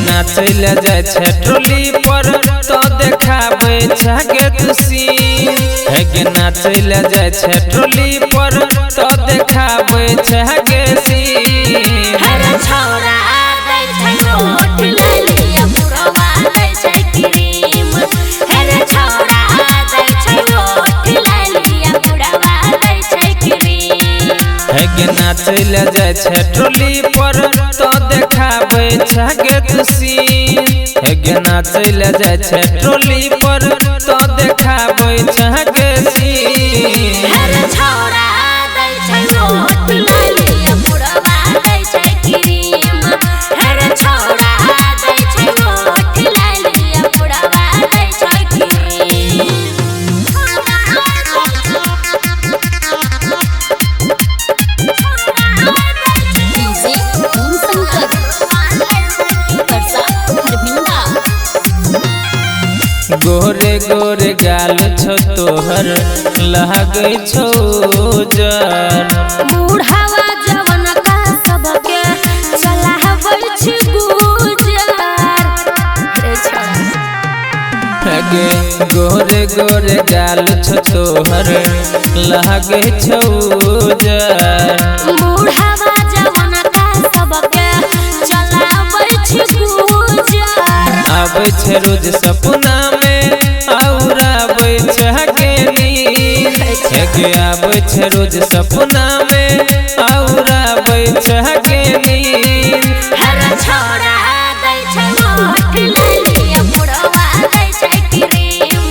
नाचैले जाय छै ट्रोली पर तो देखाबै छगे तुसी हेगे नाचैले जाय छै ट्रोली पर तो देखाबै छगे सी हर छौरा दै छै होठ लालिया बुढ़वा दै छै क्रीम हर छौरा दै छै होठ लालिया बुढ़वा दै छै क्रीम हेगे नाचैले जाय छै ट्रोली पर तो देखाबै छगे तुसी हेगे नाचैले जाय छै ट्रोली पर तो देखाबै छगे सी हर छौरा दै छै होठ लालिया बुढ़वा दै छै क्रीम हर छौरा दै छै होठ लालिया बुढ़वा दै छै क्रीम गोरे गोरे गाल छो तोहर लहगै छौ जर बुढ़ावा जवन का सबके चलाबै छी गुजर हेगे गोरे गोरे गाल छो तोहर लहगै छौ जर बुढ़ावा जवन का सबके चलाबै छी गुजर आबै छै रोज सपना में और आबै छगे नींद हेगे आबै छै रोज सपना में और आबै छगे नींद हर छौरा दै छै होठ लालिया बुढ़वा दै छै क्रीम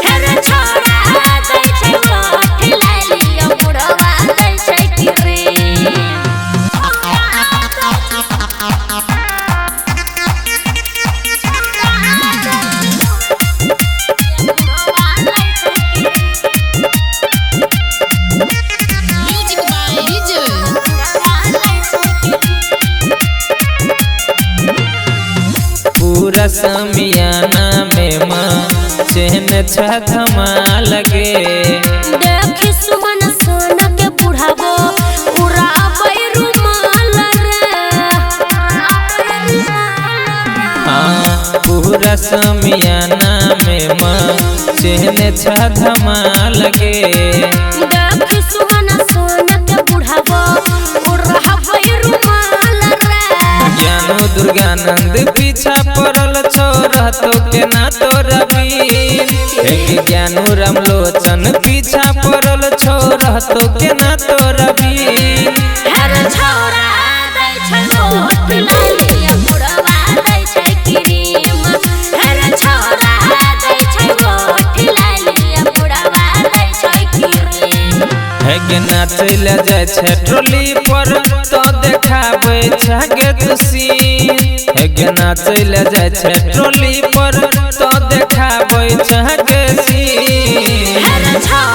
हर छौरा दै छै होठ लालिया बुढ़वा दै छै क्रीम पूरा समियाना में माँ चहन छमा लगे देखी सुमन सोना के बुढ़ावो उड़ाबै रुमाल रे हाँ पूरा समियाना में माँ चहन छमा लगे देखी सुमन सोना के बुढ़ावो उड़ाबै रुमाल रे ज्ञानो दुर्गानंद पीछा पड़ल छो रहतो के ना तो रवीन एक ज्ञानो रामलोचन पीछा पड़ल छो रहतो के ना तो रवीन हर छौरा दै छै होठ लालिया बुढ़वा दै छै क्रीम हर छौरा दै छै होठ लालिया बुढ़वा दै छै क्रीम हेगे नाचैले जाय छै ट्रोली पर तो देखाबै छगे तुसी हेगे नाचैले जाय छै ट्रोली पर तो देखाबै छगे सी हर छौरा